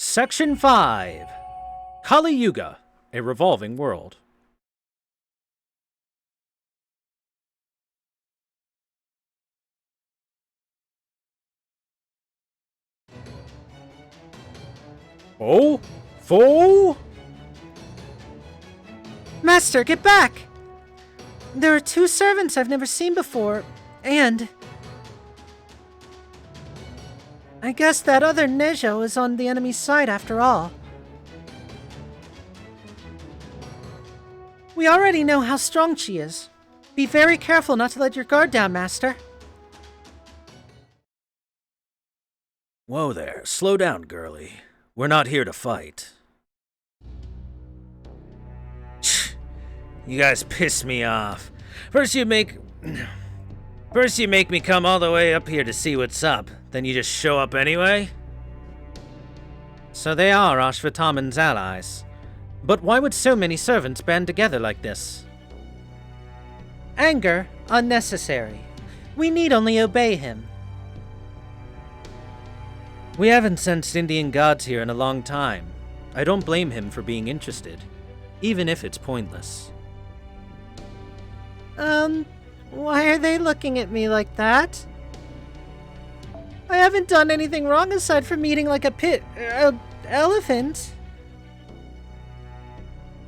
Section 5. Kali Yuga, a revolving world. Oh? Fool? Master, get back! There are two servants I've never seen before, and... I guess that other Nejo is on the enemy's side after all. We already know how strong she is. Be very careful not to let your guard down, Master. Whoa there, slow down, girlie. We're not here to fight. You guys piss me off. First you make me come all the way up here to see what's up, then you just show up anyway? So they are Ashvatthman's allies. But why would so many servants band together like this? Anger, unnecessary. We need only obey him. We haven't sensed Indian gods here in a long time. I don't blame him for being interested, even if it's pointless. Why are they looking at me like that? I haven't done anything wrong aside from eating like a elephant.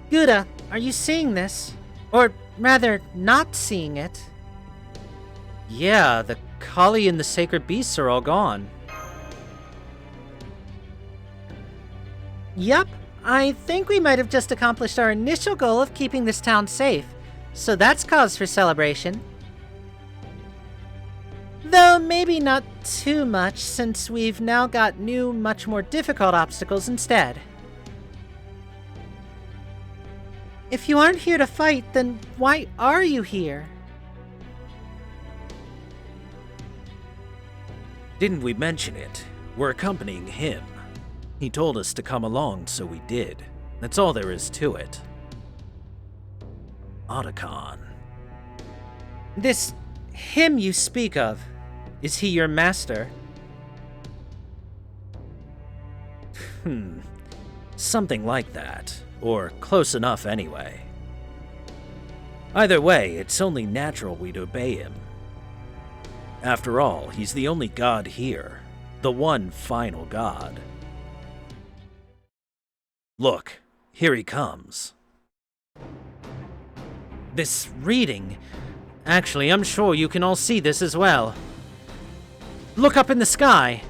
Gouda, are you seeing this? Or rather, not seeing it? Yeah, the Kali and the sacred beasts are all gone. Yup, I think we might have just accomplished our initial goal of keeping this town safe, so that's cause for celebration. Though maybe not too much, since we've now got new, much more difficult obstacles instead. If you aren't here to fight, then why are you here? Didn't we mention it? We're accompanying him. He told us to come along, so we did. That's all there is to it. Otacon. This him you speak of, is he your master? Something like that. Or close enough anyway. Either way, it's only natural we'd obey him. After all, he's the only god here. The one final god. Look, here he comes. This reading... Actually, I'm sure you can all see this as well. Look up in the sky.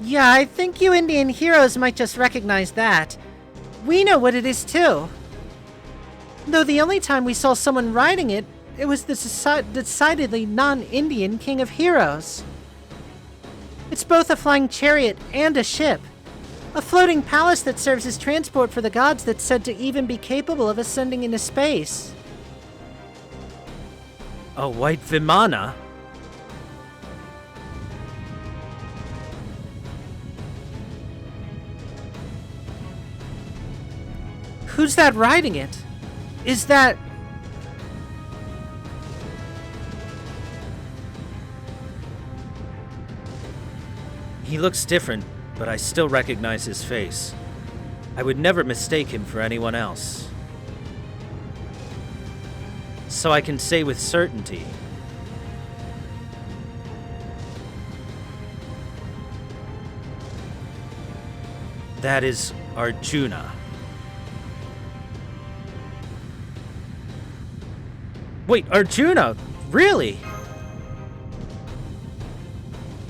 Yeah, I think you Indian heroes might just recognize that. We know what it is too. Though the only time we saw someone riding it, it was the decidedly non-Indian king of heroes. It's both a flying chariot and a ship. A floating palace that serves as transport for the gods that's said to even be capable of ascending into space. A white Vimana? Who's that riding it? Is that... He looks different, but I still recognize his face. I would never mistake him for anyone else. So I can say with certainty, that is Arjuna. Wait, Arjuna? Really?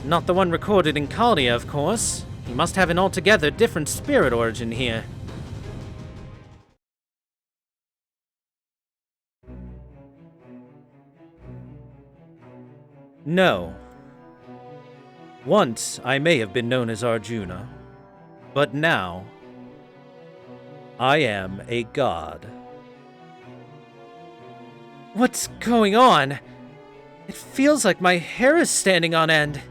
Not the one recorded in Karna, of course. He must have an altogether different spirit origin here. No. Once I may have been known as Arjuna, but now I am a god. What's going on? It feels like my hair is standing on end.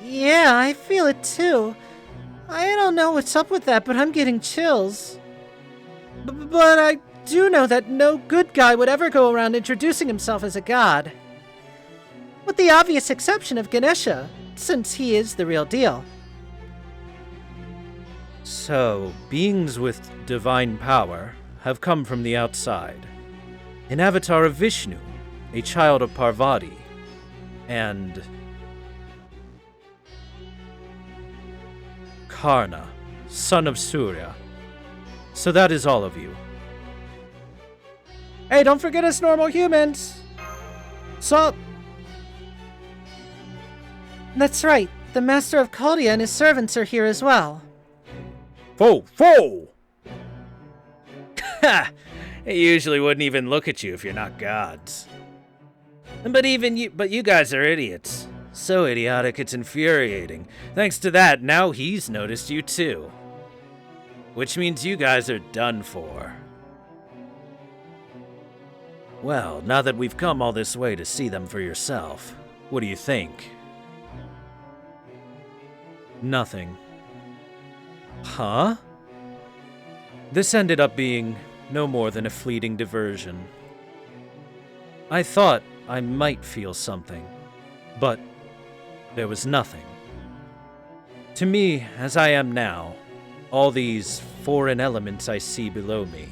Yeah, I feel it too. I don't know what's up with that, but I'm getting chills. But I do know that no good guy would ever go around introducing himself as a god. With the obvious exception of Ganesha, since he is the real deal. So, beings with divine power have come from the outside. An avatar of Vishnu, a child of Parvati, and Karna, son of Surya. So that is all of you. Hey, don't forget us normal humans! So... That's right. The Master of Chaldea and his servants are here as well. Foe! Ha! They usually wouldn't even look at you if you're not gods. But you guys are idiots. So idiotic it's infuriating. Thanks to that, now he's noticed you too. Which means you guys are done for. Well, now that we've come all this way to see them for yourself, what do you think? Nothing. Huh? This ended up being no more than a fleeting diversion. I thought I might feel something, but there was nothing. To me, as I am now, all these foreign elements I see below me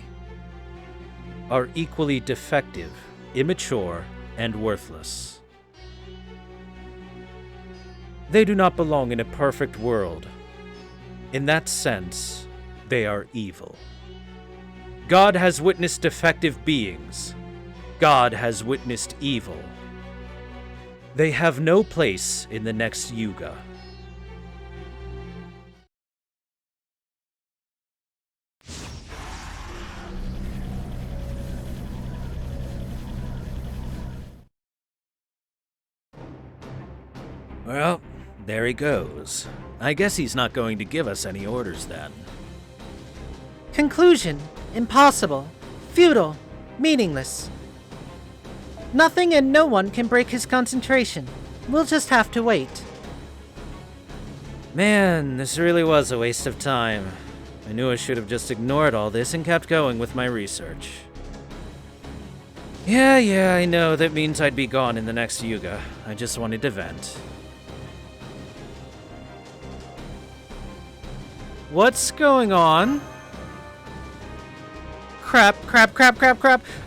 are equally defective, immature, and worthless. They do not belong in a perfect world. In that sense, they are evil. God has witnessed defective beings. God has witnessed evil. They have no place in the next Yuga. Well, there he goes. I guess he's not going to give us any orders then. Conclusion. Impossible. Futile. Meaningless. Nothing and no one can break his concentration. We'll just have to wait. Man, this really was a waste of time. I knew I should have just ignored all this and kept going with my research. Yeah, I know that means I'd be gone in the next Yuga. I just wanted to vent. What's going on? Crap.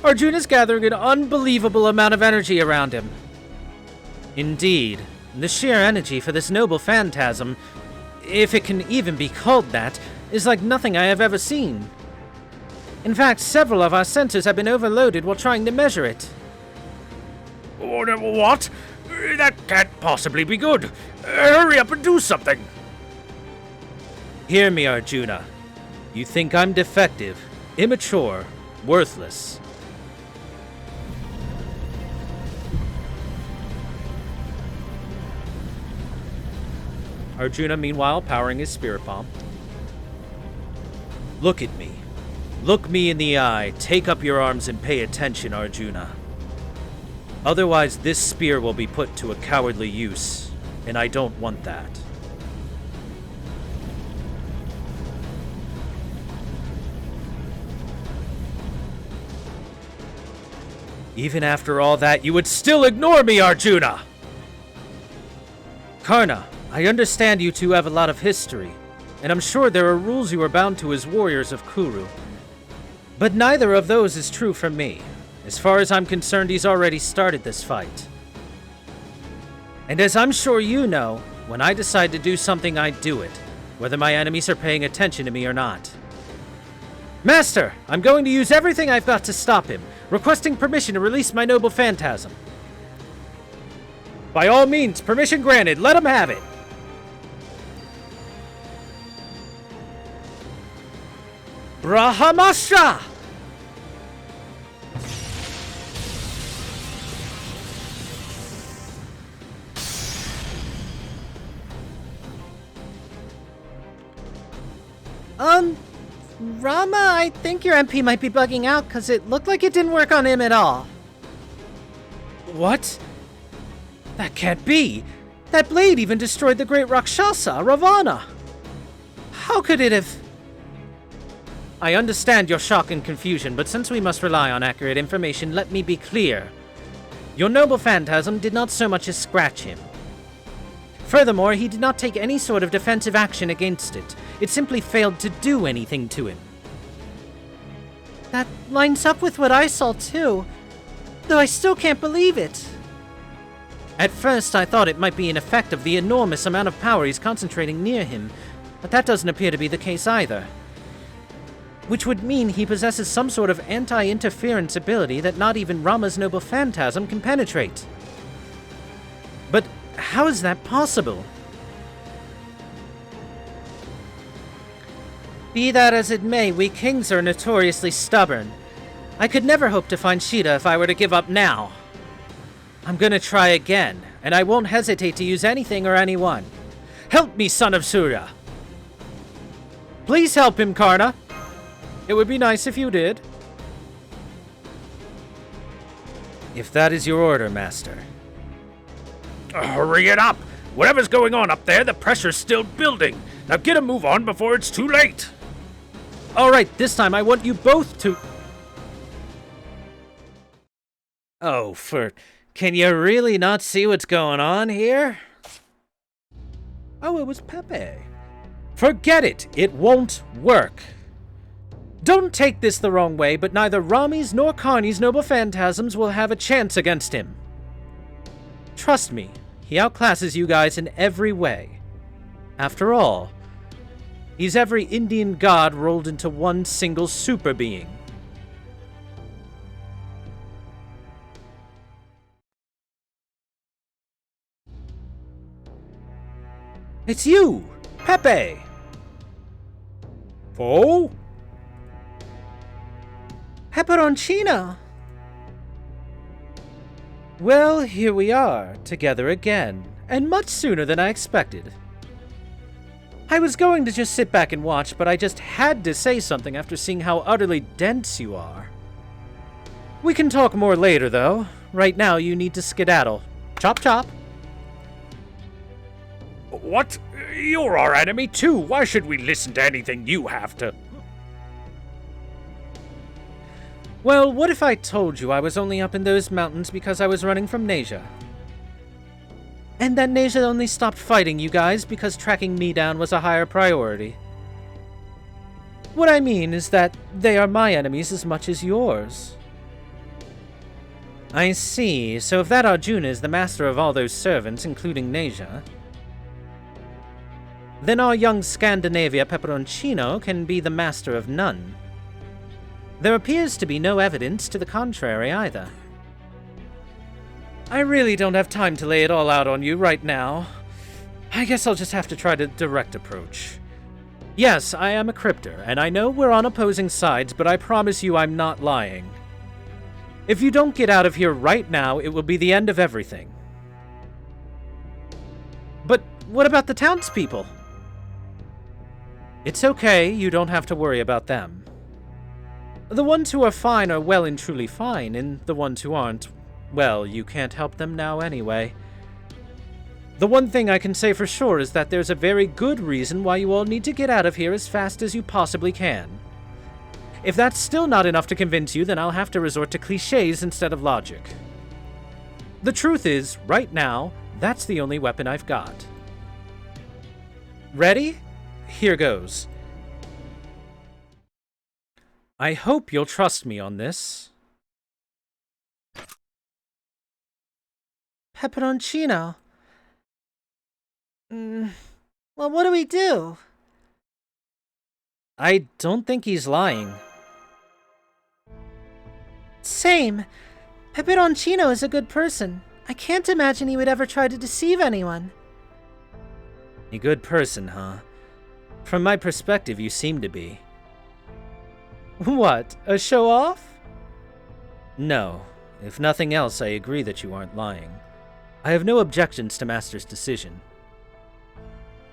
Arjuna's gathering an unbelievable amount of energy around him. Indeed, the sheer energy for this noble phantasm, if it can even be called that, is like nothing I have ever seen. In fact, several of our sensors have been overloaded while trying to measure it. What? That can't possibly be good. Hurry up and do something. Hear me, Arjuna. You think I'm defective, immature, worthless. Arjuna, meanwhile, powering his spirit bomb. Look at me. Look me in the eye, take up your arms and pay attention, Arjuna. Otherwise, this spear will be put to a cowardly use, and I don't want that. Even after all that, you would still ignore me, Arjuna! Karna, I understand you two have a lot of history, and I'm sure there are rules you are bound to as warriors of Kuru. But neither of those is true for me. As far as I'm concerned, he's already started this fight. And as I'm sure you know, when I decide to do something, I do it, whether my enemies are paying attention to me or not. Master, I'm going to use everything I've got to stop him, requesting permission to release my noble phantasm. By all means, permission granted, let him have it. Brahmastra! Rama, I think your MP might be bugging out because it looked like it didn't work on him at all. What? That can't be! That blade even destroyed the great Rakshasa, Ravana! How could it have... I understand your shock and confusion, but since we must rely on accurate information, let me be clear. Your noble phantasm did not so much as scratch him. Furthermore, he did not take any sort of defensive action against it. It simply failed to do anything to him. That lines up with what I saw too, though I still can't believe it. At first, I thought it might be an effect of the enormous amount of power he's concentrating near him, but that doesn't appear to be the case either. Which would mean he possesses some sort of anti-interference ability that not even Rama's noble phantasm can penetrate. But how is that possible? Be that as it may, we kings are notoriously stubborn. I could never hope to find Sheeta if I were to give up now. I'm gonna try again, and I won't hesitate to use anything or anyone. Help me, son of Surya! Please help him, Karna. It would be nice if you did. If that is your order, Master. Hurry it up! Whatever's going on up there, the pressure's still building. Now get a move on before it's too late. Alright, this time I want you both to... Oh, can you really not see what's going on here? Oh, it was Pepe. Forget it! It won't work. Don't take this the wrong way, but neither Rami's nor Karni's noble phantasms will have a chance against him. Trust me, he outclasses you guys in every way. After all, he's every Indian god rolled into one single super being. It's you, Pepe! Oh? Peperoncino! Well, here we are, together again, and much sooner than I expected. I was going to just sit back and watch, but I just had to say something after seeing how utterly dense you are. We can talk more later, though. Right now, you need to skedaddle. Chop chop. What? You're our enemy too. Why should we listen to anything you have to... Well, what if I told you I was only up in those mountains because I was running from Neja? And that Neja only stopped fighting you guys because tracking me down was a higher priority. What I mean is that they are my enemies as much as yours. I see. So if that Arjuna is the master of all those servants, including Neja, then our young Scandinavia Peperoncino can be the master of none. There appears to be no evidence to the contrary either. I really don't have time to lay it all out on you right now. I guess I'll just have to try the direct approach. Yes, I am a crypter, and I know we're on opposing sides, but I promise you I'm not lying. If you don't get out of here right now, it will be the end of everything. But what about the townspeople? It's okay, you don't have to worry about them. The ones who are fine are well and truly fine, and the ones who aren't, well, you can't help them now anyway. The one thing I can say for sure is that there's a very good reason why you all need to get out of here as fast as you possibly can. If that's still not enough to convince you, then I'll have to resort to cliches instead of logic. The truth is, right now, that's the only weapon I've got. Ready? Here goes. I hope you'll trust me on this. Peperoncino. Well, what do we do? I don't think he's lying. Same. Peperoncino is a good person. I can't imagine he would ever try to deceive anyone. A good person, huh? From my perspective, you seem to be. What, a show-off? No. If nothing else, I agree that you aren't lying. I have no objections to Master's decision.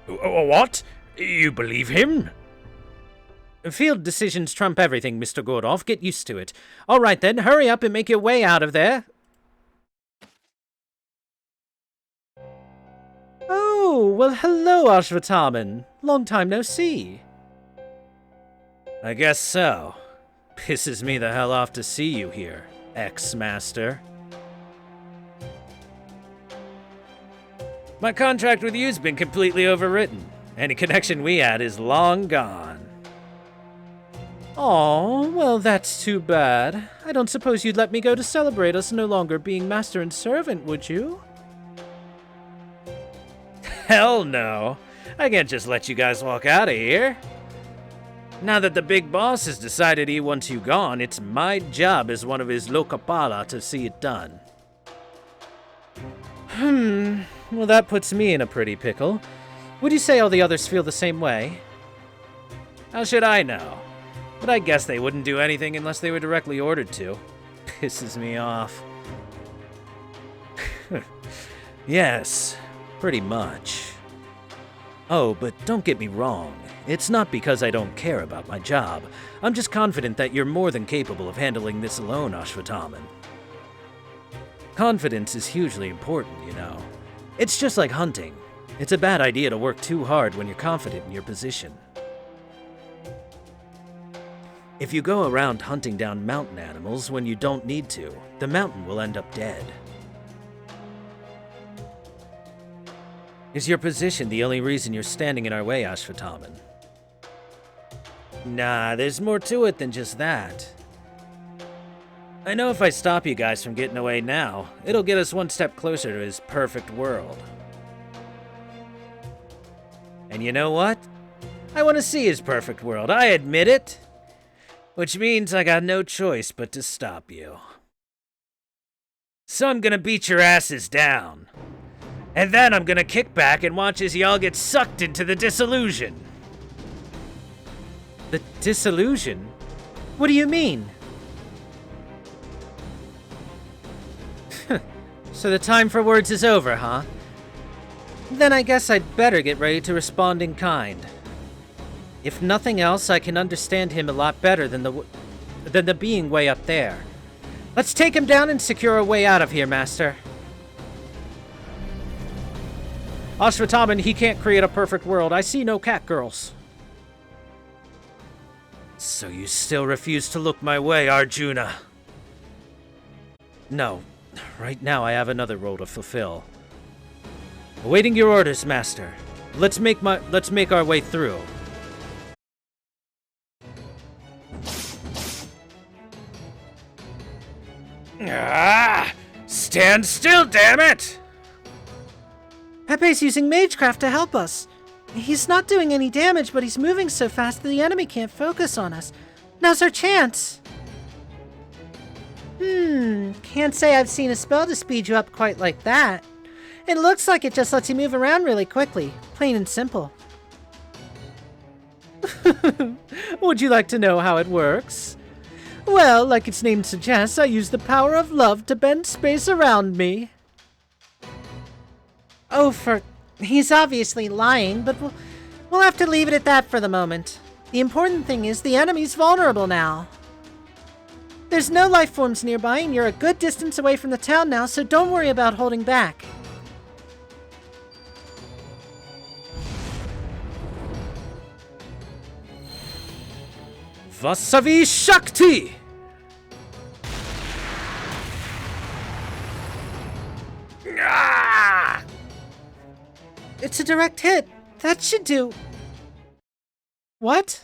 What? You believe him? Field decisions trump everything, Mr. Gordolf. Get used to it. All right then, hurry up and make your way out of there. Oh, well hello, Ashvataman. Long time no see. I guess so. Pisses me the hell off to see you here, ex-master. My contract with you's been completely overwritten. Any connection we had is long gone. Oh, well, that's too bad. I don't suppose you'd let me go to celebrate us no longer being master and servant, would you? Hell no. I can't just let you guys walk out of here. Now that the big boss has decided he wants you gone, it's my job as one of his Lokapala to see it done. Well, that puts me in a pretty pickle. Would you say all the others feel the same way? How should I know? But I guess they wouldn't do anything unless they were directly ordered to. Pisses me off. Yes, pretty much. Oh, but don't get me wrong. It's not because I don't care about my job. I'm just confident that you're more than capable of handling this alone, Ashwataman. Confidence is hugely important, you know. It's just like hunting. It's a bad idea to work too hard when you're confident in your position. If you go around hunting down mountain animals when you don't need to, the mountain will end up dead. Is your position the only reason you're standing in our way, Ashwataman? Nah, there's more to it than just that. I know if I stop you guys from getting away now, it'll get us one step closer to his perfect world. And you know what? I want to see his perfect world, I admit it. Which means I got no choice but to stop you. So I'm gonna beat your asses down. And then I'm gonna kick back and watch as y'all get sucked into the disillusion. The disillusion? What do you mean? So the time for words is over, huh? Then I guess I'd better get ready to respond in kind. If nothing else, I can understand him a lot better than the being way up there. Let's take him down and secure a way out of here, Master. Ashwataman, he can't create a perfect world. I see no cat girls. So you still refuse to look my way, Arjuna? No. Right now I have another role to fulfill. Awaiting your orders, Master. Let's make our way through. Ah! Stand still, damn it! Pepe's using Magecraft to help us. He's not doing any damage, but he's moving so fast that the enemy can't focus on us. Now's our chance. Can't say I've seen a spell to speed you up quite like that. It looks like it just lets you move around really quickly. Plain and simple. Would you like to know how it works? Well, like its name suggests, I use the power of love to bend space around me. He's obviously lying, but we'll have to leave it at that for the moment. The important thing is the enemy's vulnerable now. There's no life forms nearby, and you're a good distance away from the town now, so don't worry about holding back. Vasavi Shakti! Ah! It's a direct hit. That should do... What?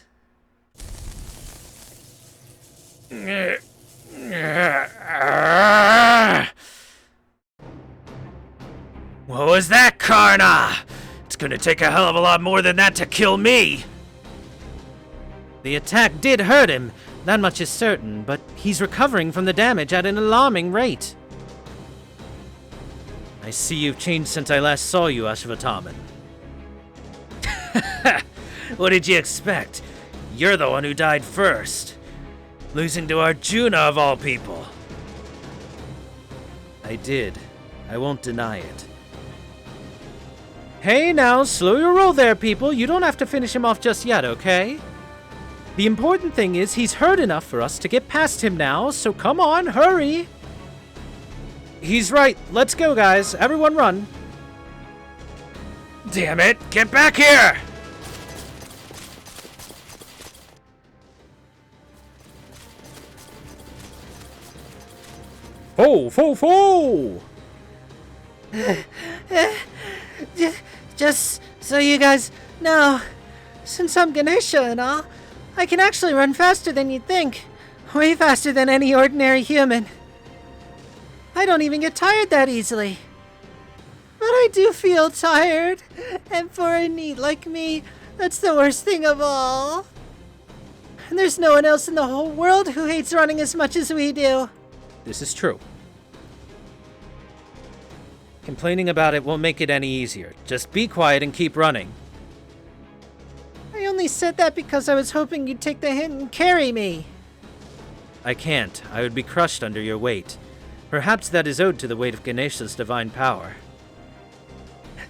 What was that, Karna? It's gonna take a hell of a lot more than that to kill me. The attack did hurt him, that much is certain, but he's recovering from the damage at an alarming rate. I see you've changed since I last saw you, Ashwataman. What did you expect? You're the one who died first. Losing to Arjuna of all people. I did. I won't deny it. Hey now, slow your roll there, people. You don't have to finish him off just yet, okay? The important thing is he's hurt enough for us to get past him now, so come on, hurry! He's right. Let's go, guys. Everyone run. Damn it! Get back here! Fo! Just so you guys know, since I'm Ganesha and all, I can actually run faster than you'd think. Way faster than any ordinary human. I don't even get tired that easily. But I do feel tired, and for a NEET like me, that's the worst thing of all. And there's no one else in the whole world who hates running as much as we do. This is true. Complaining about it won't make it any easier. Just be quiet and keep running. I only said that because I was hoping you'd take the hint and carry me. I can't. I would be crushed under your weight. Perhaps that is owed to the weight of Ganesha's divine power.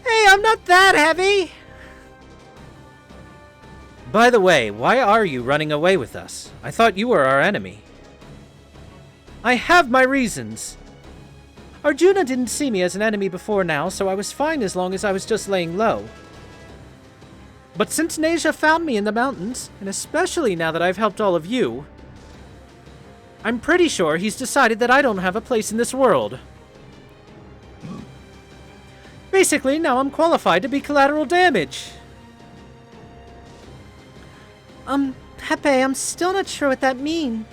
Hey, I'm not that heavy! By the way, why are you running away with us? I thought you were our enemy. I have my reasons. Arjuna didn't see me as an enemy before now, so I was fine as long as I was just laying low. But since Neja found me in the mountains, and especially now that I've helped all of you, I'm pretty sure he's decided that I don't have a place in this world. Basically, now I'm qualified to be collateral damage. Pepe, I'm still not sure what that means.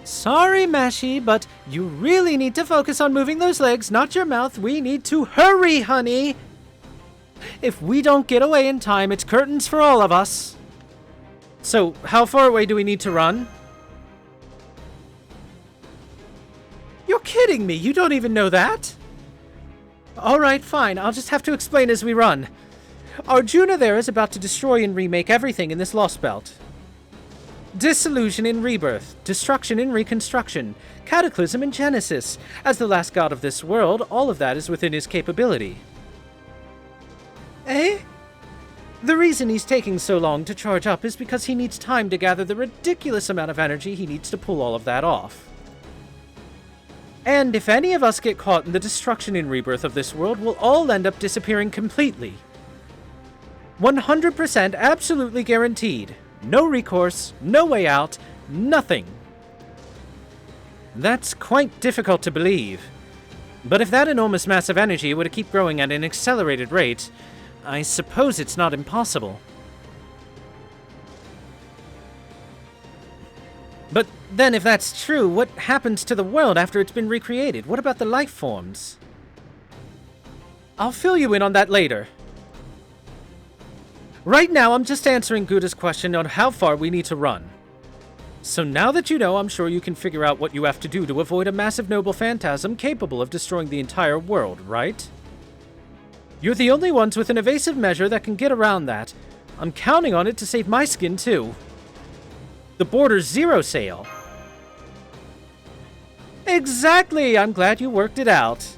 Sorry, Mashi, but you really need to focus on moving those legs, not your mouth. We need to hurry, honey. If we don't get away in time, it's curtains for all of us. So, how far away do we need to run? You're kidding me. You don't even know that? Alright, fine. I'll just have to explain as we run. Arjuna there is about to destroy and remake everything in this Lostbelt. Dissolution in rebirth, destruction in reconstruction, cataclysm in genesis. As the last god of this world, all of that is within his capability. Eh? The reason he's taking so long to charge up is because he needs time to gather the ridiculous amount of energy he needs to pull all of that off. And if any of us get caught in the destruction in rebirth of this world, we'll all end up disappearing completely. 100% absolutely guaranteed. No recourse, no way out, nothing. That's quite difficult to believe. But if that enormous mass of energy were to keep growing at an accelerated rate, I suppose it's not impossible. But then if that's true, what happens to the world after it's been recreated? What about the life forms? I'll fill you in on that later. Right now, I'm just answering Guda's question on how far we need to run. So now that you know, I'm sure you can figure out what you have to do to avoid a massive noble phantasm capable of destroying the entire world, right? You're the only ones with an evasive measure that can get around that. I'm counting on it to save my skin, too. The border's zero sale. Exactly! I'm glad you worked it out.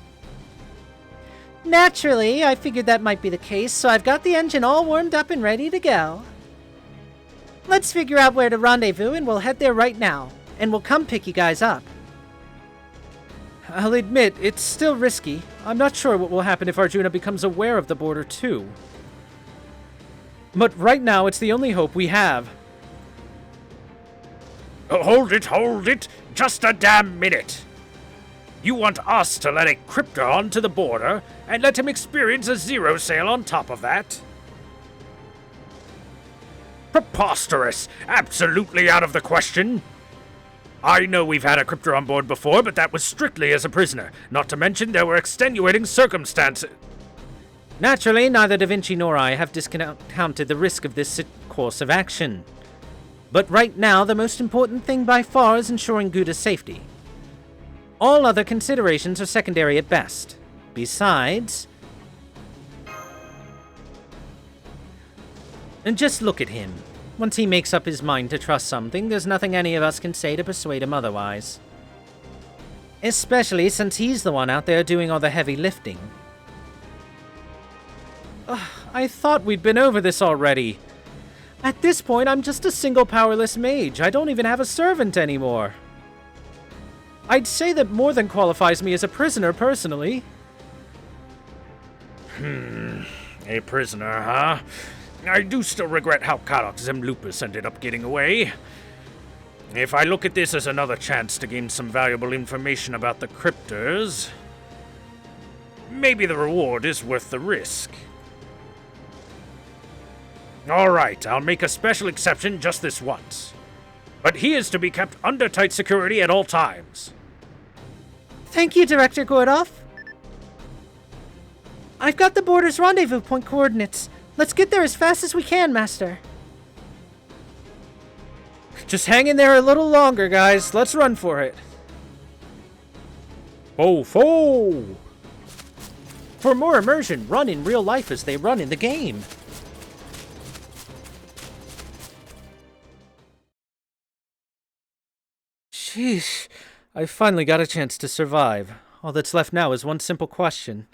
Naturally, I figured that might be the case, so I've got the engine all warmed up and ready to go. Let's figure out where to rendezvous, and we'll head there right now. And we'll come pick you guys up. I'll admit, it's still risky. I'm not sure what will happen if Arjuna becomes aware of the border, too. But right now, it's the only hope we have. Hold it! Just a damn minute! You want us to let a Cryptor onto the border, and let him experience a zero sale on top of that? Preposterous! Absolutely out of the question! I know we've had a Cryptor on board before, but that was strictly as a prisoner. Not to mention there were extenuating circumstances. Naturally, neither Da Vinci nor I have discounted the risk of this course of action. But right now, the most important thing by far is ensuring Guda's safety. All other considerations are secondary at best. Besides... And just look at him. Once he makes up his mind to trust something, there's nothing any of us can say to persuade him otherwise. Especially since he's the one out there doing all the heavy lifting. I thought we'd been over this already. At this point, I'm just a single powerless mage. I don't even have a servant anymore. I'd say that more than qualifies me as a prisoner, personally. A prisoner, huh? I do still regret how Karox and Lupus ended up getting away. If I look at this as another chance to gain some valuable information about the Cryptors... maybe the reward is worth the risk. Alright, I'll make a special exception just this once. But he is to be kept under tight security at all times. Thank you, Director Gordoff. I've got the border's rendezvous point coordinates. Let's get there as fast as we can, Master. Just hang in there a little longer, guys. Let's run for it. Fo! For more immersion, run in real life as they run in the game. Sheesh. I finally got a chance to survive. All that's left now is one simple question.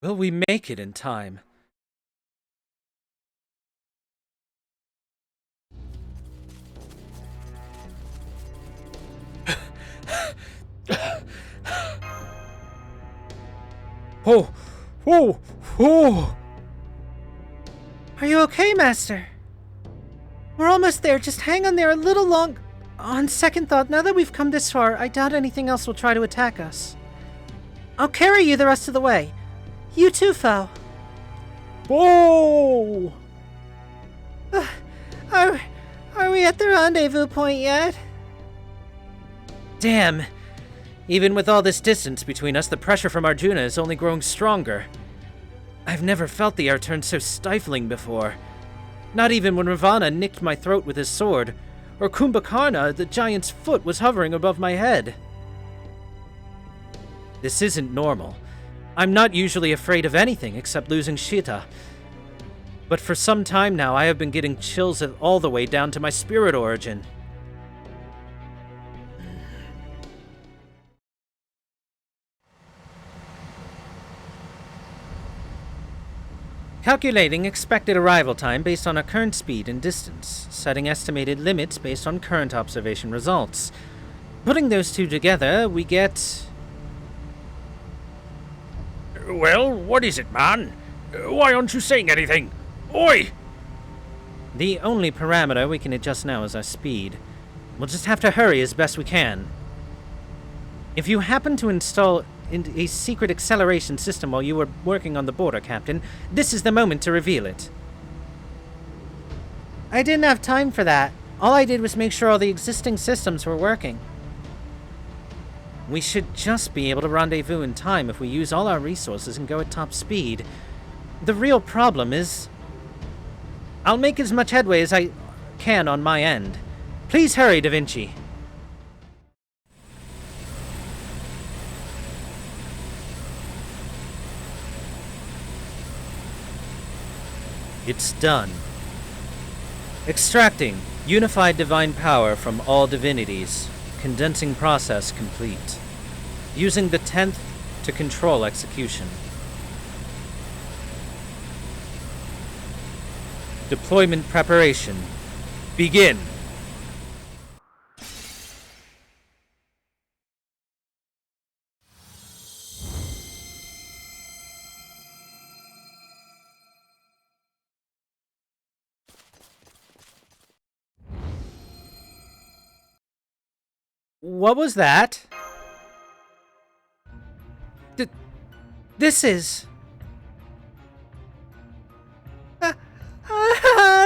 Will we make it in time? Oh! Are you okay, Master? We're almost there. Just hang on there a little long. On second thought, now that we've come this far, I doubt anything else will try to attack us. I'll carry you the rest of the way. You too, Fo. Whoa! Are we at the rendezvous point yet? Damn. Even with all this distance between us, the pressure from Arjuna is only growing stronger. I've never felt the air turn so stifling before. Not even when Ravana nicked my throat with his sword, or Karna, the giant's foot, was hovering above my head. This isn't normal. I'm not usually afraid of anything except losing Shita. But for some time now, I have been getting chills all the way down to my spirit origin. Calculating expected arrival time based on our current speed and distance, setting estimated limits based on current observation results. Putting those two together, we get... Well, what is it, man? Why aren't you saying anything? Oi! The only parameter we can adjust now is our speed. We'll just have to hurry as best we can. If you happen to install a secret acceleration system while you were working on the border, Captain, this is the moment to reveal it. I didn't have time for that. All I did was make sure all the existing systems were working. We should just be able to rendezvous in time if we use all our resources and go at top speed. The real problem is... I'll make as much headway as I can on my end. Please hurry, Da Vinci. It's done. Extracting unified divine power from all divinities. Condensing process complete. Using the 10th to control execution. Deployment preparation. Begin. What was that? This is...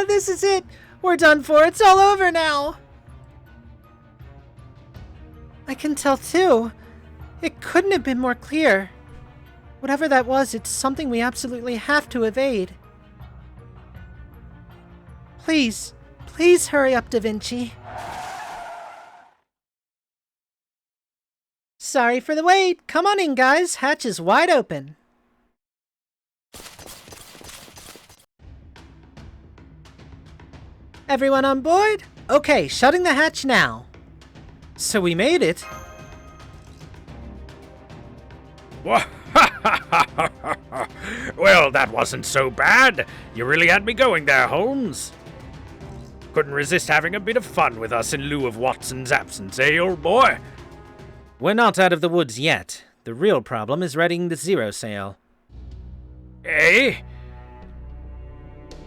This is it! We're done for! It's all over now! I can tell, too. It couldn't have been more clear. Whatever that was, it's something we absolutely have to evade. Please, please hurry up, Da Vinci. Sorry for the wait. Come on in, guys. Hatch is wide open. Everyone on board? Okay, shutting the hatch now. So we made it. Well, that wasn't so bad. You really had me going there, Holmes. Couldn't resist having a bit of fun with us in lieu of Watson's absence, eh, old boy? We're not out of the woods yet. The real problem is readying the zero sail. Eh?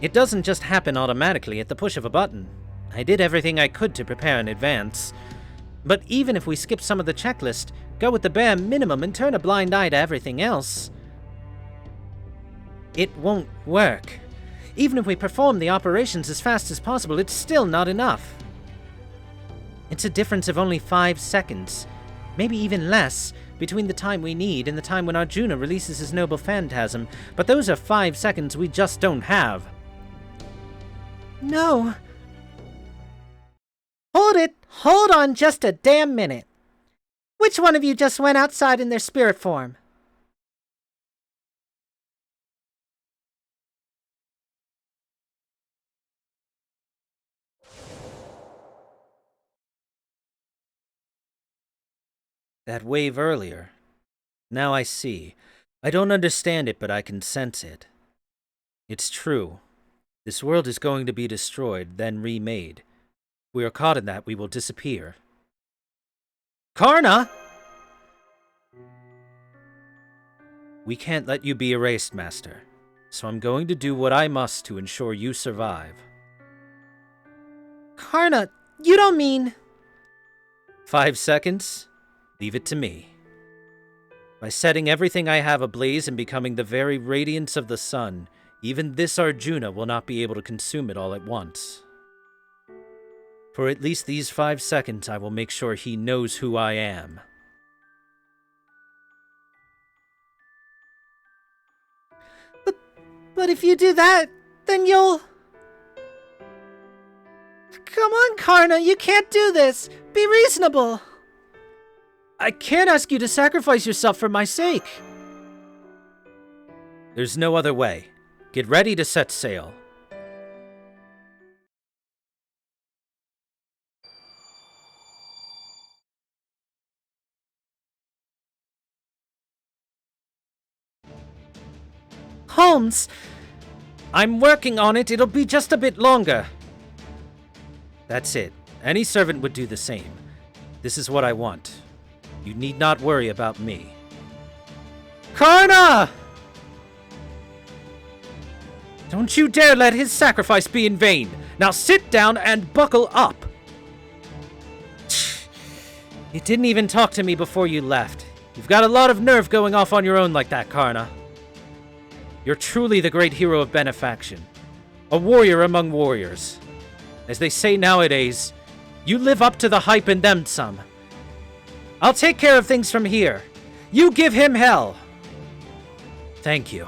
It doesn't just happen automatically at the push of a button. I did everything I could to prepare in advance. But even if we skip some of the checklist, go with the bare minimum, and turn a blind eye to everything else, it won't work. Even if we perform the operations as fast as possible, it's still not enough. It's a difference of only 5 seconds, maybe even less, between the time we need and the time when Arjuna releases his noble phantasm, but those are 5 seconds we just don't have. No. Hold it! Hold on just a damn minute. Which one of you just went outside in their spirit form? That wave earlier. Now I see. I don't understand it, but I can sense it. It's true. This world is going to be destroyed, then remade. If we are caught in that, we will disappear. Karna! We can't let you be erased, Master. So I'm going to do what I must to ensure you survive. Karna, you don't mean... 5 seconds? Leave it to me. By setting everything I have ablaze and becoming the very radiance of the sun, even this Arjuna will not be able to consume it all at once. For at least these 5 seconds, I will make sure he knows who I am. But if you do that, then you'll... Come on, Karna, you can't do this! Be reasonable! I can't ask you to sacrifice yourself for my sake. There's no other way. Get ready to set sail. Holmes! I'm working on it. It'll be just a bit longer. That's it. Any servant would do the same. This is what I want. You need not worry about me. Karna! Don't you dare let his sacrifice be in vain. Now sit down and buckle up. You didn't even talk to me before you left. You've got a lot of nerve going off on your own like that, Karna. You're truly the great hero of benefaction. A warrior among warriors. As they say nowadays, you live up to the hype and then some. I'll take care of things from here. You give him hell. Thank you.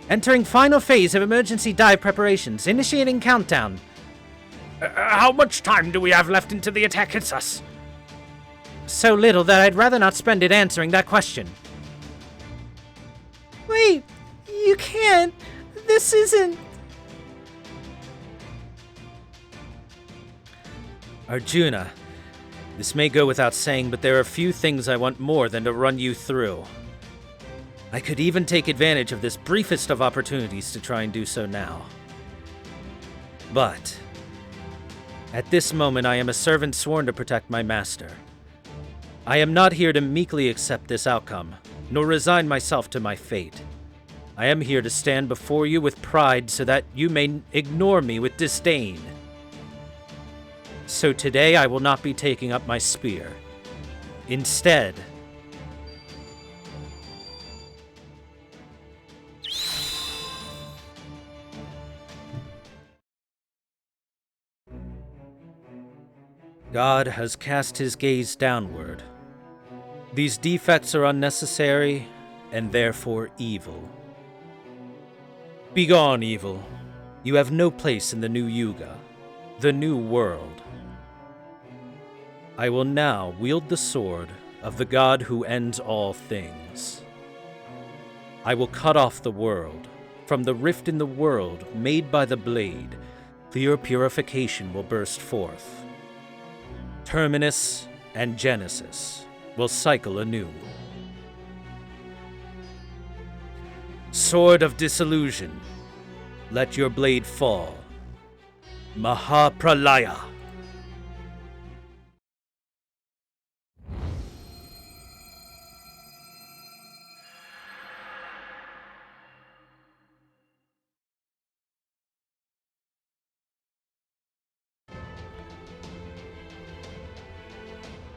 Entering final phase of emergency dive preparations. Initiating countdown. How much time do we have left until the attack hits us? So little that I'd rather not spend it answering that question. Wait, you can't. This isn't... Arjuna, this may go without saying, but there are few things I want more than to run you through. I could even take advantage of this briefest of opportunities to try and do so now. But at this moment, I am a servant sworn to protect my master. I am not here to meekly accept this outcome, nor resign myself to my fate. I am here to stand before you with pride so that you may ignore me with disdain. So today I will not be taking up my spear. Instead, God has cast his gaze downward. These defects are unnecessary and therefore evil. Begone, evil. You have no place in the new Yuga, the new world. I will now wield the sword of the God who ends all things. I will cut off the world. From the rift in the world made by the blade, clear purification will burst forth. Terminus and Genesis will cycle anew. Sword of disillusion, let your blade fall. Mahapralaya.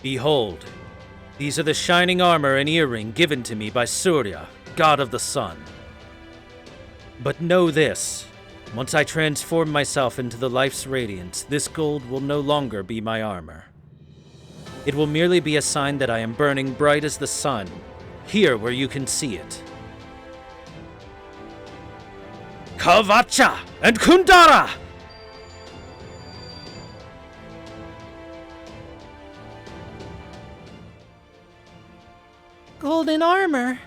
Behold, these are the shining armor and earring given to me by Surya, god of the sun. But know this, once I transform myself into the life's radiance, this gold will no longer be my armor. It will merely be a sign that I am burning bright as the sun, here where you can see it. Kavacha and Kundara! Golden armor.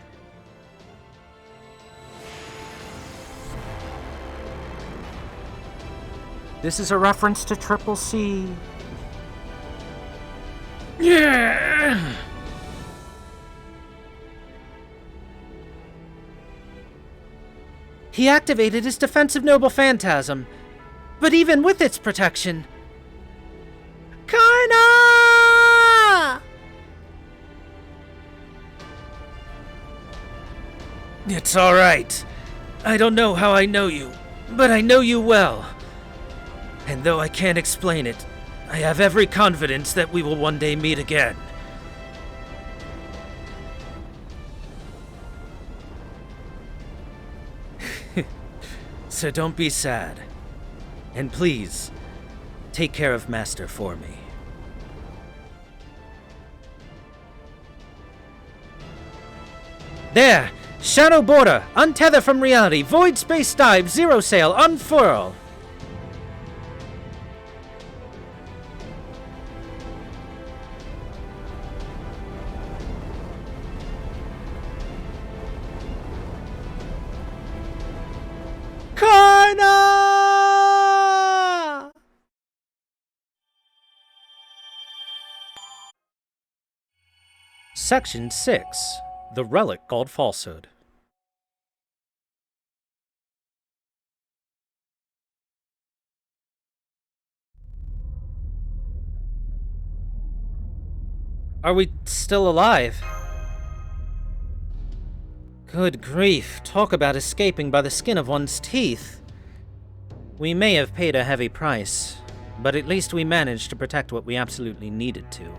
This is a reference to Triple C. Yeah! He activated his defensive noble phantasm, but even with its protection... Karna! It's all right. I don't know how I know you, but I know you well. And though I can't explain it, I have every confidence that we will one day meet again. So don't be sad. And please, take care of Master for me. There! Shadow border! Untether from reality! Void space dive! Zero sail! Unfurl! Karna! Section 6. The Relic Called Falsehood. Are we still alive? Good grief, talk about escaping by the skin of one's teeth. We may have paid a heavy price, but at least we managed to protect what we absolutely needed to.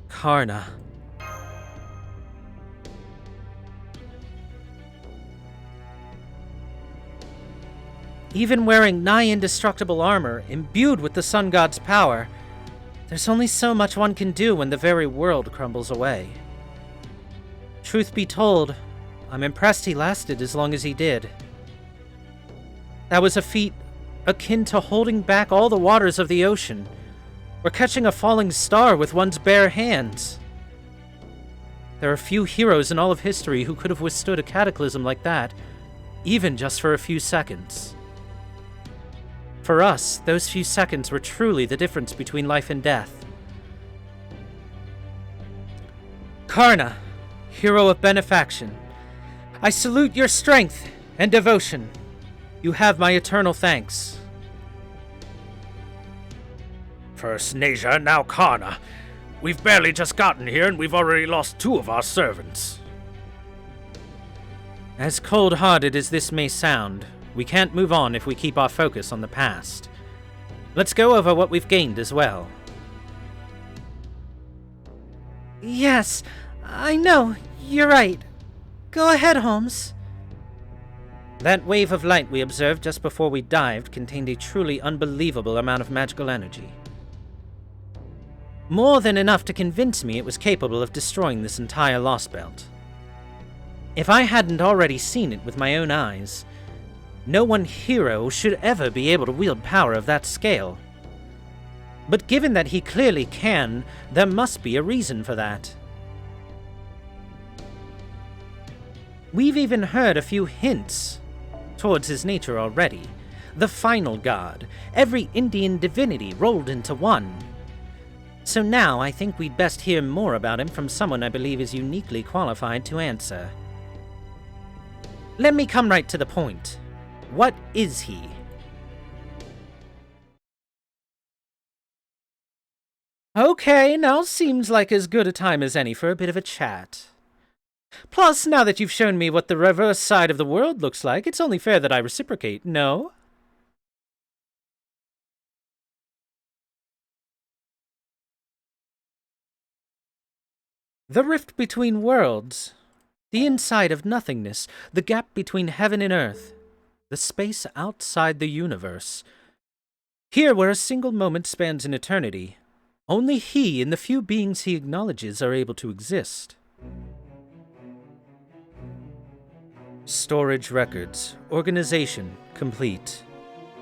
Karna. Even wearing nigh indestructible armor, imbued with the sun god's power, there's only so much one can do when the very world crumbles away. Truth be told, I'm impressed he lasted as long as he did. That was a feat akin to holding back all the waters of the ocean, or catching a falling star with one's bare hands. There are few heroes in all of history who could have withstood a cataclysm like that, even just for a few seconds. For us, those few seconds were truly the difference between life and death. Karna, hero of benefaction, I salute your strength and devotion. You have my eternal thanks. First Nasia, now Karna. We've barely just gotten here and we've already lost 2 of our servants. As cold-hearted as this may sound, we can't move on if we keep our focus on the past. Let's go over what we've gained as well. Yes, I know. You're right. Go ahead, Holmes. That wave of light we observed just before we dived contained a truly unbelievable amount of magical energy. More than enough to convince me it was capable of destroying this entire Lostbelt. If I hadn't already seen it with my own eyes, no one hero should ever be able to wield power of that scale. But given that he clearly can, there must be a reason for that. We've even heard a few hints towards his nature already. The final god, every Indian divinity rolled into one. So now I think we'd best hear more about him from someone I believe is uniquely qualified to answer. Let me come right to the point. What is he? Okay, now seems like as good a time as any for a bit of a chat. Plus, now that you've shown me what the reverse side of the world looks like, it's only fair that I reciprocate, no? The rift between worlds, the inside of nothingness, the gap between heaven and earth, the space outside the universe. Here, where a single moment spans an eternity, only he and the few beings he acknowledges are able to exist. Storage records. Organization complete.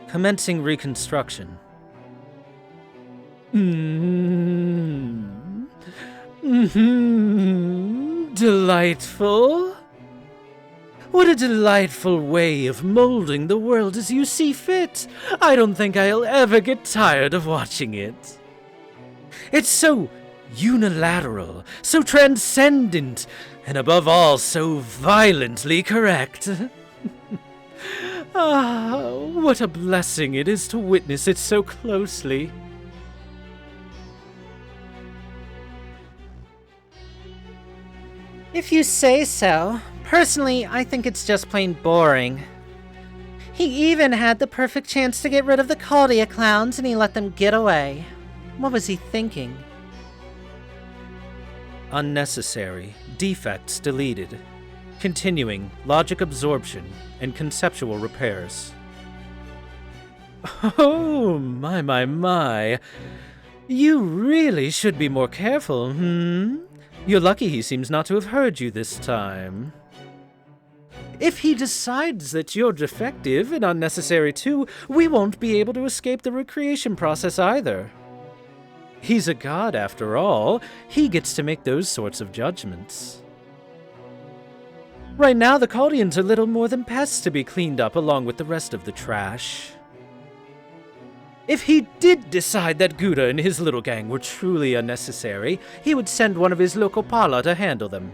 Commencing reconstruction. Delightful. What a delightful way of molding the world as you see fit. I don't think I'll ever get tired of watching it. It's so unilateral, so transcendent, and above all, so violently correct. Ah, what a blessing it is to witness it so closely. If you say so. Personally, I think it's just plain boring. He even had the perfect chance to get rid of the Caldia clowns and he let them get away. What was he thinking? Unnecessary. Defects deleted. Continuing. Logic absorption and conceptual repairs. Oh, my. You really should be more careful, You're lucky he seems not to have heard you this time. If he decides that you're defective and unnecessary too, we won't be able to escape the recreation process either. He's a god after all. He gets to make those sorts of judgments. Right now, the Caldians are little more than pests to be cleaned up along with the rest of the trash. If he did decide that Gouda and his little gang were truly unnecessary, he would send one of his local pala to handle them.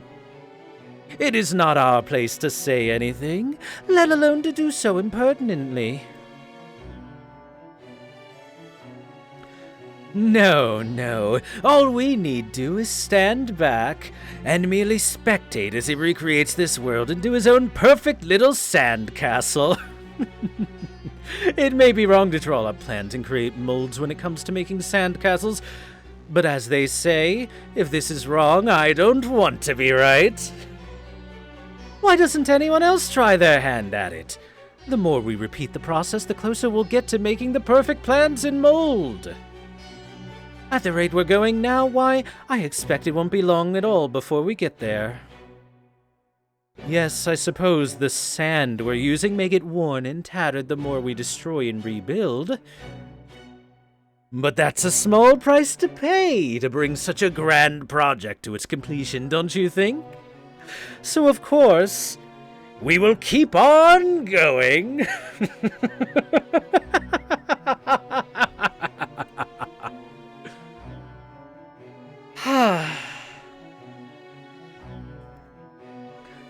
It is not our place to say anything, let alone to do so impertinently. No. All we need do is stand back and merely spectate as he recreates this world into his own perfect little sand castle. It may be wrong to draw up plans and create molds when it comes to making sand castles, but as they say, if this is wrong, I don't want to be right. Why doesn't anyone else try their hand at it? The more we repeat the process, the closer we'll get to making the perfect plans in mold. At the rate we're going now, why, I expect it won't be long at all before we get there. Yes, I suppose the sand we're using may get worn and tattered the more we destroy and rebuild. But that's a small price to pay to bring such a grand project to its completion, don't you think? So, of course, we will keep on going.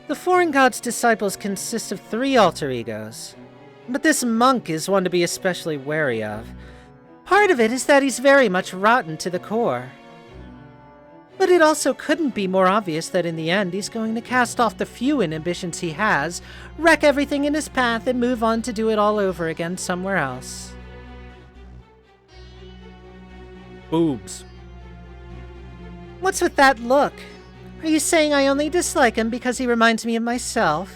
The foreign god's disciples consist of 3 alter egos, but this monk is one to be especially wary of. Part of it is that he's very much rotten to the core. But it also couldn't be more obvious that in the end he's going to cast off the few inhibitions he has, wreck everything in his path, and move on to do it all over again somewhere else. Boobs. What's with that look? Are you saying I only dislike him because he reminds me of myself?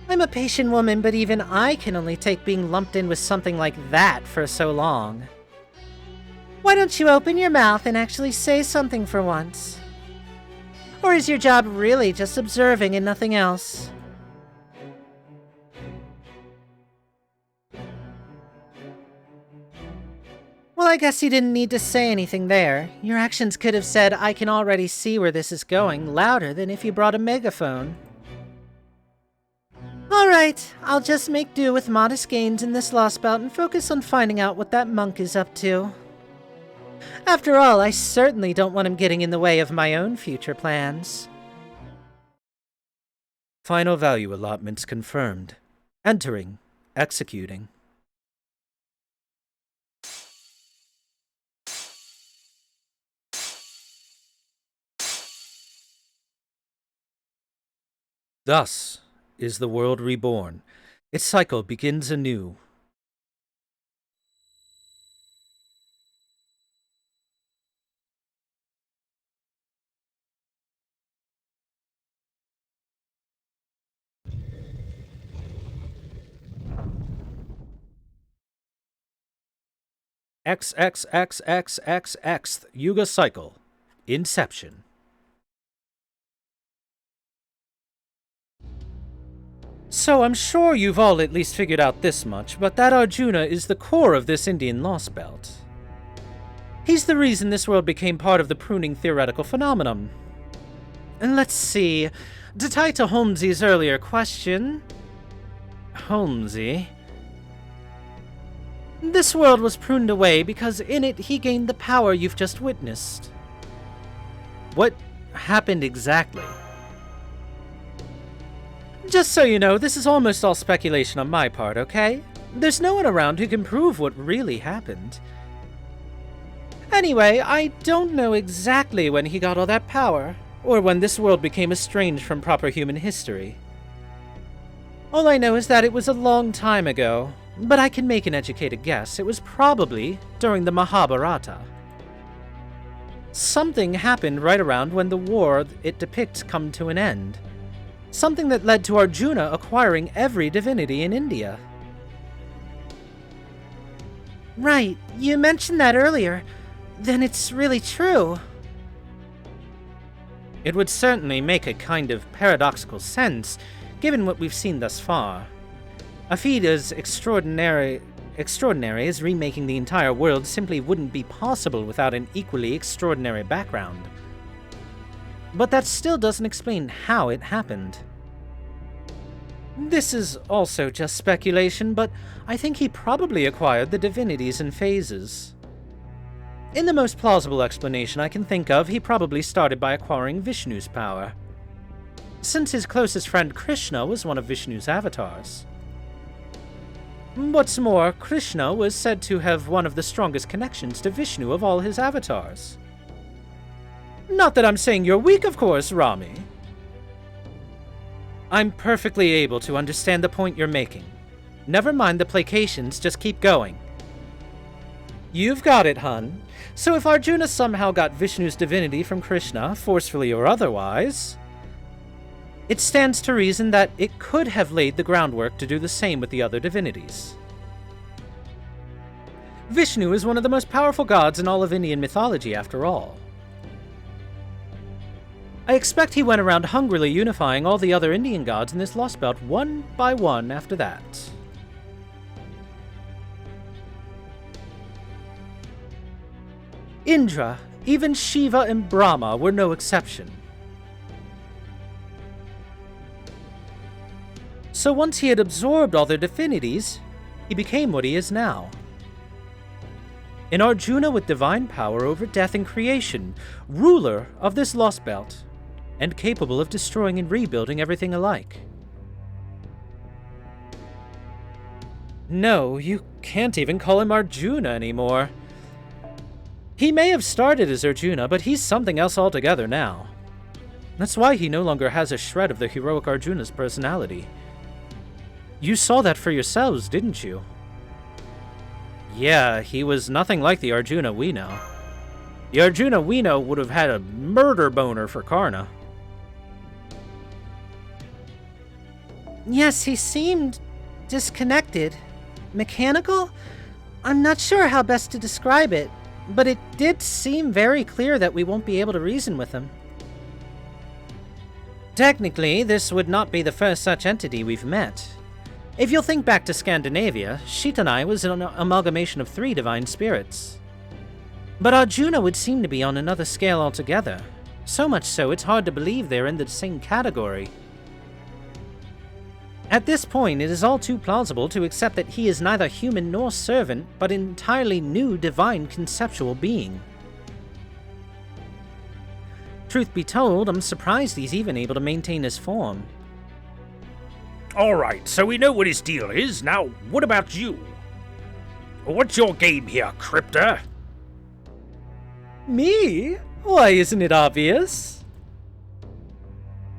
I'm a patient woman, but even I can only take being lumped in with something like that for so long. Why don't you open your mouth and actually say something for once? Or is your job really just observing and nothing else? Well, I guess you didn't need to say anything there. Your actions could have said, "I can already see where this is going," louder than if you brought a megaphone. Alright, I'll just make do with modest gains in this Lostbelt and focus on finding out what that monk is up to. After all, I certainly don't want him getting in the way of my own future plans. Final value allotments confirmed. Entering. Executing. Thus is the world reborn. Its cycle begins anew. XXXXXX Yuga Cycle. Inception. So I'm sure you've all at least figured out this much, but that Arjuna is the core of this Indian Lostbelt. He's the reason this world became part of the pruning theoretical phenomenon. And let's see, to tie to Holmesy's earlier question... Holmesy... This world was pruned away because in it he gained the power you've just witnessed. What happened exactly? Just so you know, this is almost all speculation on my part, okay? There's no one around who can prove what really happened. Anyway, I don't know exactly when he got all that power, or when this world became estranged from proper human history. All I know is that it was a long time ago, but I can make an educated guess. It was probably during the Mahabharata. Something happened right around when the war it depicts come to an end. Something that led to Arjuna acquiring every divinity in India. Right, you mentioned that earlier. Then it's really true. It would certainly make a kind of paradoxical sense, given what we've seen thus far. A feat as extraordinary as remaking the entire world simply wouldn't be possible without an equally extraordinary background. But that still doesn't explain how it happened. This is also just speculation, but I think he probably acquired the divinities in phases. In the most plausible explanation I can think of, he probably started by acquiring Vishnu's power, since his closest friend Krishna was one of Vishnu's avatars. What's more, Krishna was said to have one of the strongest connections to Vishnu of all his avatars. Not that I'm saying you're weak, of course, Rami. I'm perfectly able to understand the point you're making. Never mind the placations, just keep going. You've got it, hun. So if Arjuna somehow got Vishnu's divinity from Krishna, forcefully or otherwise, it stands to reason that it could have laid the groundwork to do the same with the other divinities. Vishnu is one of the most powerful gods in all of Indian mythology, after all. I expect he went around hungrily unifying all the other Indian gods in this Lostbelt one by one after that. Indra, even Shiva and Brahma were no exception. So once he had absorbed all their divinities, he became what he is now. An Arjuna with divine power over death and creation, ruler of this Lostbelt, and capable of destroying and rebuilding everything alike. No, you can't even call him Arjuna anymore. He may have started as Arjuna, but he's something else altogether now. That's why he no longer has a shred of the heroic Arjuna's personality. You saw that for yourselves, didn't you? Yeah, he was nothing like the Arjuna we know. The Arjuna we know would have had a murder boner for Karna. Yes, he seemed disconnected. Mechanical? I'm not sure how best to describe it, but it did seem very clear that we won't be able to reason with him. Technically, this would not be the first such entity we've met. If you'll think back to Scandinavia, Shitanai was an amalgamation of 3 divine spirits. But Arjuna would seem to be on another scale altogether. So much so, it's hard to believe they're in the same category. At this point, it is all too plausible to accept that he is neither human nor servant, but an entirely new divine conceptual being. Truth be told, I'm surprised he's even able to maintain his form. Alright, so we know what his deal is. Now, what about you? What's your game here, Crypta? Me? Why, isn't it obvious?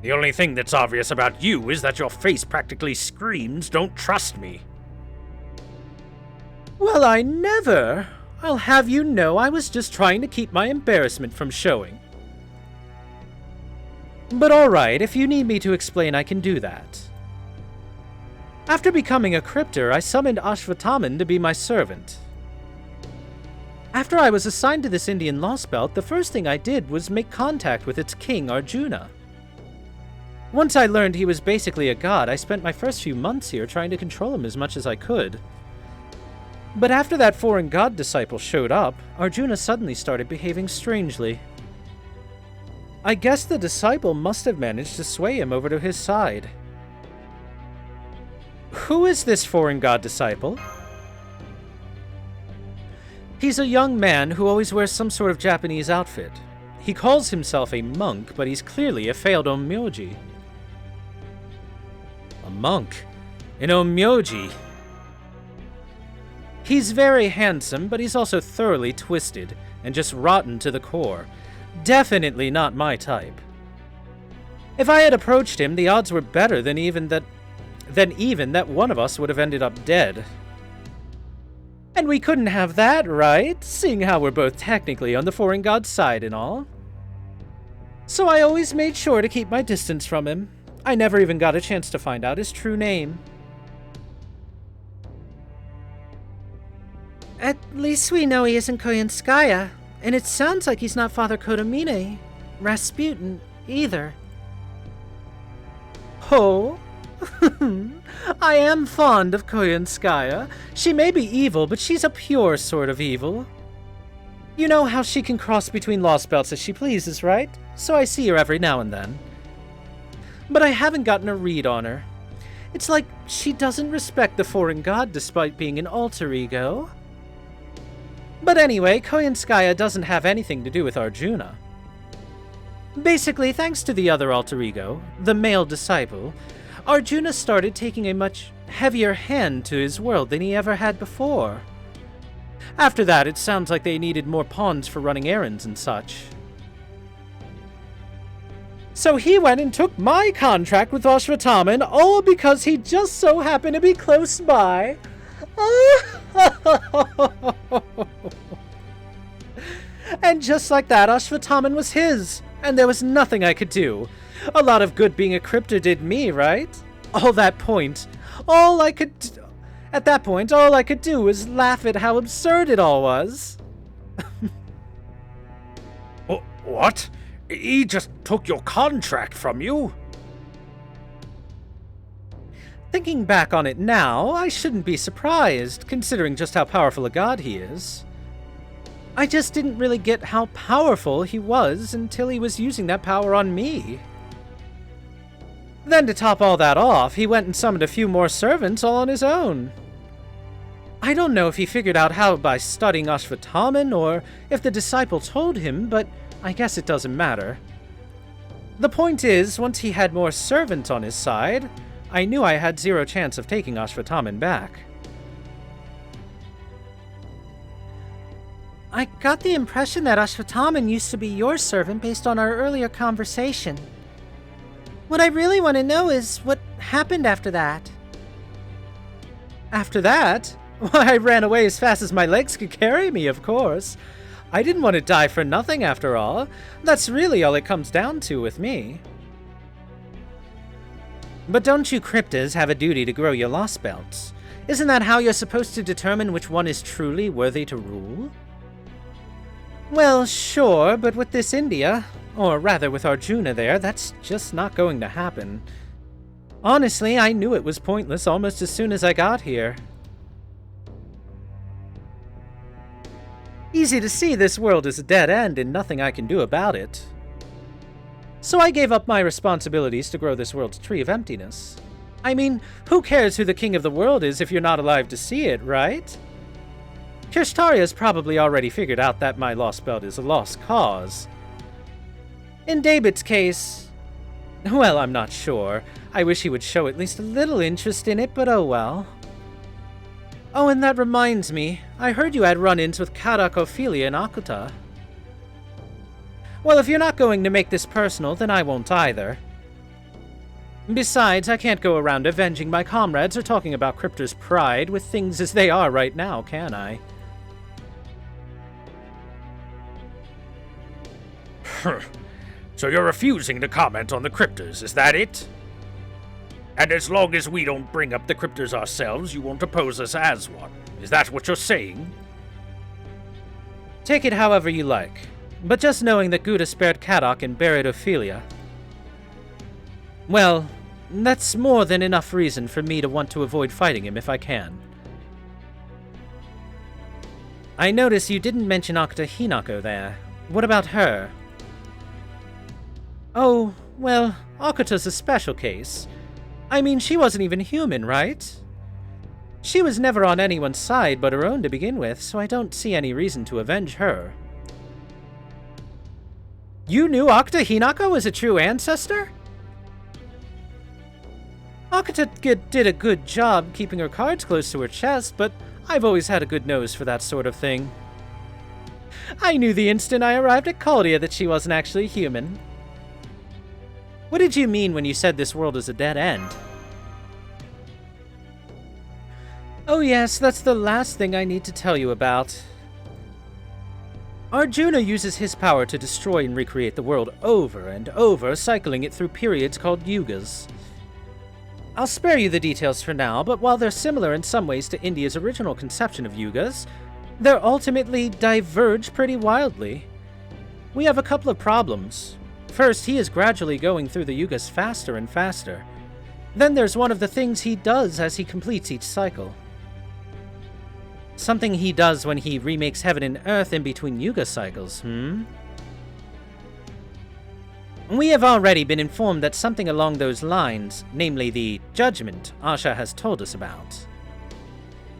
The only thing that's obvious about you is that your face practically screams, "Don't trust me." Well, I never. I'll have you know I was just trying to keep my embarrassment from showing. But alright, if you need me to explain, I can do that. After becoming a crypter, I summoned Ashwataman to be my servant. After I was assigned to this Indian Lostbelt, the first thing I did was make contact with its king, Arjuna. Once I learned he was basically a god, I spent my first few months here trying to control him as much as I could. But after that foreign god disciple showed up, Arjuna suddenly started behaving strangely. I guess the disciple must have managed to sway him over to his side. Who is this foreign god disciple? He's a young man who always wears some sort of Japanese outfit. He calls himself a monk, but he's clearly a failed onmyouji. A monk? An onmyouji? He's very handsome, but he's also thoroughly twisted and just rotten to the core. Definitely not my type. If I had approached him, the odds were better than even that one of us would have ended up dead. And we couldn't have that, right? Seeing how we're both technically on the foreign god's side and all. So I always made sure to keep my distance from him. I never even got a chance to find out his true name. At least we know he isn't Koyanskaya, and it sounds like he's not Father Kodamine, Rasputin, either. Oh? I am fond of Koyanskaya. She may be evil, but she's a pure sort of evil. You know how she can cross between Lostbelts as she pleases, right? So I see her every now and then. But I haven't gotten a read on her. It's like she doesn't respect the foreign god despite being an alter ego. But anyway, Koyanskaya doesn't have anything to do with Arjuna. Basically, thanks to the other alter ego, the male disciple, Arjuna started taking a much heavier hand to his world than he ever had before. After that, it sounds like they needed more pawns for running errands and such. So he went and took my contract with Ashwatthama, all because he just so happened to be close by. And just like that, Ashwatthama was his, and there was nothing I could do. A lot of good being a crypter did me, right? At that point, all I could do was laugh at how absurd it all was. What? He just took your contract from you? Thinking back on it now, I shouldn't be surprised, considering just how powerful a god he is. I just didn't really get how powerful he was until he was using that power on me. Then to top all that off, he went and summoned a few more servants all on his own. I don't know if he figured out how by studying Ashwatthama or if the disciple told him, but I guess it doesn't matter. The point is, once he had more servants on his side, I knew I had zero chance of taking Ashwatthama back. I got the impression that Ashwatthama used to be your servant based on our earlier conversation. What I really want to know is what happened after that. After that? Why, I ran away as fast as my legs could carry me, of course. I didn't want to die for nothing, after all. That's really all it comes down to with me. But don't you cryptas have a duty to grow your Lostbelts? Isn't that how you're supposed to determine which one is truly worthy to rule? Well, sure, but with this India, or rather with Arjuna there, that's just not going to happen. Honestly, I knew it was pointless almost as soon as I got here. Easy to see this world is a dead end and nothing I can do about it. So I gave up my responsibilities to grow this world's tree of emptiness. I mean, who cares who the king of the world is if you're not alive to see it, right? Kirstaria's probably already figured out that my Lostbelt is a lost cause. In David's case, well, I'm not sure. I wish he would show at least a little interest in it, but oh well. Oh, and that reminds me, I heard you had run-ins with Karak, Ophelia, and Akuta. Well, if you're not going to make this personal, then I won't either. Besides, I can't go around avenging my comrades or talking about Cryptor's pride with things as they are right now, can I? So you're refusing to comment on the Cryptors, is that it? And as long as we don't bring up the Cryptors ourselves, you won't oppose us as one. Is that what you're saying? Take it however you like, but just knowing that Gouda spared Kadok and buried Ophelia, well, that's more than enough reason for me to want to avoid fighting him if I can. I notice you didn't mention Akata Hinako there. What about her? Oh, well, Akata's a special case. I mean, she wasn't even human, right? She was never on anyone's side but her own to begin with, so I don't see any reason to avenge her. You knew Akata Hinako was a true ancestor? Akata did a good job keeping her cards close to her chest, but I've always had a good nose for that sort of thing. I knew the instant I arrived at Caldia that she wasn't actually human. What did you mean when you said this world is a dead end? Oh yes, that's the last thing I need to tell you about. Arjuna uses his power to destroy and recreate the world over and over, cycling it through periods called yugas. I'll spare you the details for now, but while they're similar in some ways to India's original conception of yugas, they're ultimately diverge pretty wildly. We have a couple of problems. First, he is gradually going through the yugas faster and faster. Then there's one of the things he does as he completes each cycle. Something he does when he remakes heaven and earth in between yuga cycles, We have already been informed that something along those lines, namely the judgment, Asha has told us about.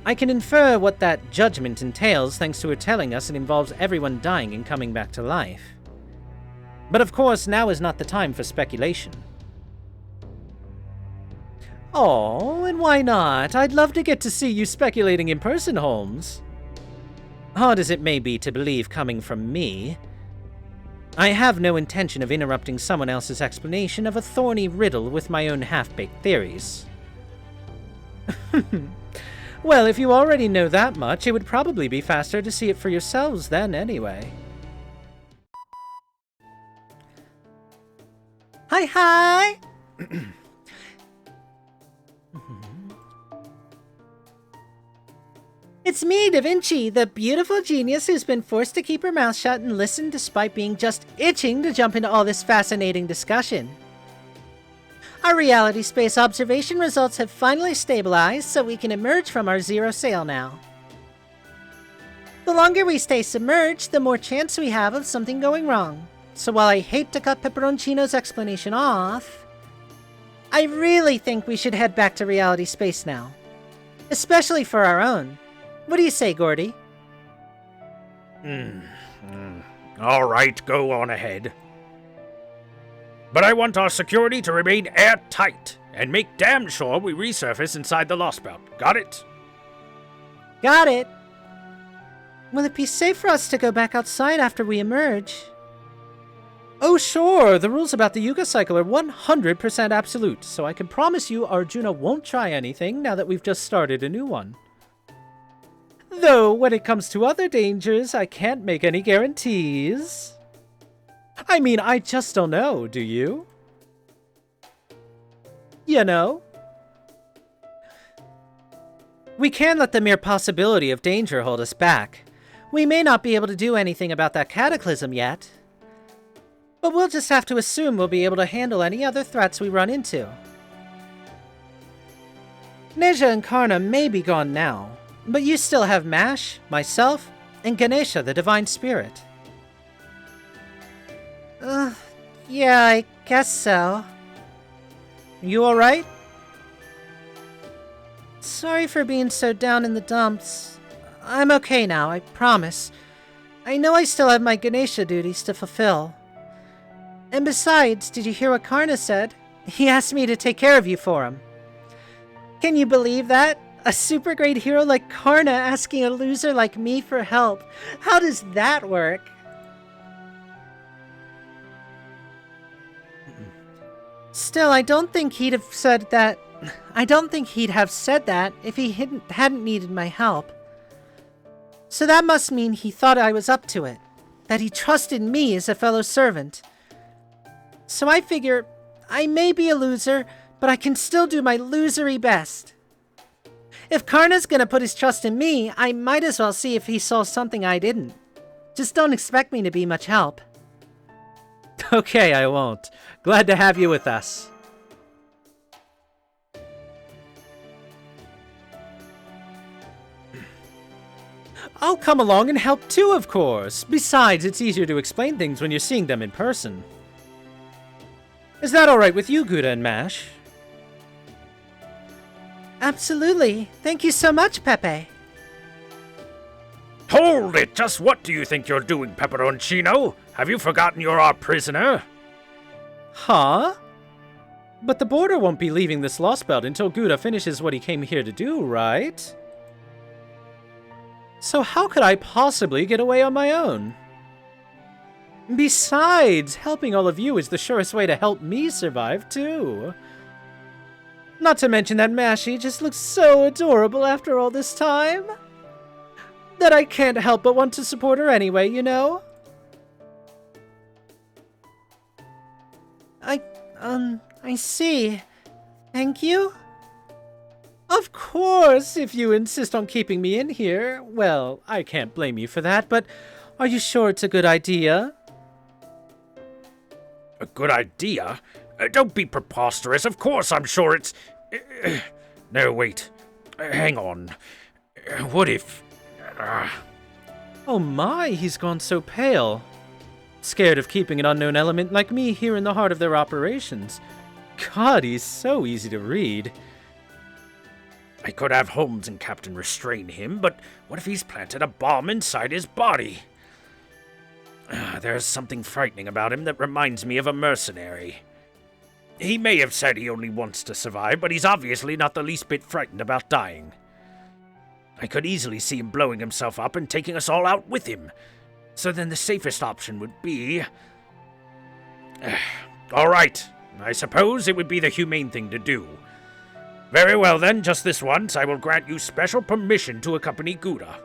I can infer what that judgment entails thanks to her telling us it involves everyone dying and coming back to life. But of course, now is not the time for speculation. Oh, and why not? I'd love to get to see you speculating in person, Holmes. Hard as it may be to believe coming from me, I have no intention of interrupting someone else's explanation of a thorny riddle with my own half-baked theories. Well, if you already know that much, it would probably be faster to see it for yourselves then, anyway. Hi! It's me, Da Vinci, the beautiful genius who's been forced to keep her mouth shut and listen despite being just itching to jump into all this fascinating discussion. Our reality space observation results have finally stabilized, so we can emerge from our zero sail now. The longer we stay submerged, the more chance we have of something going wrong. So while I hate to cut Pepperoncino's explanation off, I really think we should head back to reality space now. Especially for our own. What do you say, Gordy? All right, go on ahead. But I want our security to remain airtight, and make damn sure we resurface inside the Lostbelt. Got it? Got it. Will it be safe for us to go back outside after we emerge? Oh sure, the rules about the Yuga cycle are 100% absolute, so I can promise you Arjuna won't try anything now that we've just started a new one. Though, when it comes to other dangers, I can't make any guarantees. I mean, I just don't know, do you? You know? We can't let the mere possibility of danger hold us back. We may not be able to do anything about that cataclysm yet. But we'll just have to assume we'll be able to handle any other threats we run into. Neja and Karna may be gone now, but you still have Mash, myself, and Ganesha, the Divine Spirit. Yeah, I guess so. You alright? Sorry for being so down in the dumps. I'm okay now, I promise. I know I still have my Ganesha duties to fulfill. And besides, did you hear what Karna said? He asked me to take care of you for him. Can you believe that? A super great hero like Karna asking a loser like me for help. How does that work? Still, I don't think he'd have said that. I don't think he'd have said that if he hadn't needed my help. So that must mean he thought I was up to it. That he trusted me as a fellow servant. So I figure, I may be a loser, but I can still do my losery best. If Karna's gonna put his trust in me, I might as well see if he saw something I didn't. Just don't expect me to be much help. Okay, I won't. Glad to have you with us. I'll come along and help too, of course. Besides, it's easier to explain things when you're seeing them in person. Is that alright with you, Gouda and Mash? Absolutely. Thank you so much, Pepe. Hold it! Just what do you think you're doing, Pepperoncino? Have you forgotten you're our prisoner? Huh? But the border won't be leaving this Lostbelt until Gouda finishes what he came here to do, right? So how could I possibly get away on my own? Besides, helping all of you is the surest way to help me survive, too. Not to mention that Mashy just looks so adorable after all this time. That I can't help but want to support her anyway, you know? I see. Thank you? Of course, if you insist on keeping me in here. Well, I can't blame you for that, but are you sure it's a good idea? A good idea? Don't be preposterous. Of course I'm sure it's... No, wait. Hang on. What if... Oh my, he's gone so pale. Scared of keeping an unknown element like me here in the heart of their operations. God, he's so easy to read. I could have Holmes and Captain restrain him, but what if he's planted a bomb inside his body? There's something frightening about him that reminds me of a mercenary. He may have said he only wants to survive, but he's obviously not the least bit frightened about dying. I could easily see him blowing himself up and taking us all out with him. So then the safest option would be... All right, I suppose it would be the humane thing to do. Very well then, just this once, I will grant you special permission to accompany Gouda.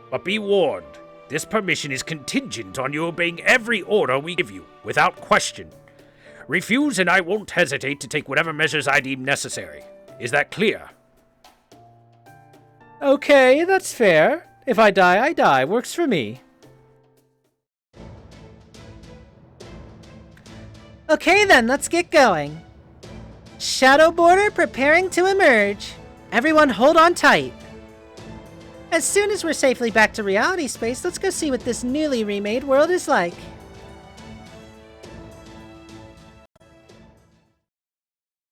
But be warned, this permission is contingent on you obeying every order we give you, without question. Refuse and I won't hesitate to take whatever measures I deem necessary. Is that clear? Okay, that's fair. If I die, I die. Works for me. Okay then, let's get going. Shadow border preparing to emerge. Everyone hold on tight. As soon as we're safely back to reality space, let's go see what this newly remade world is like.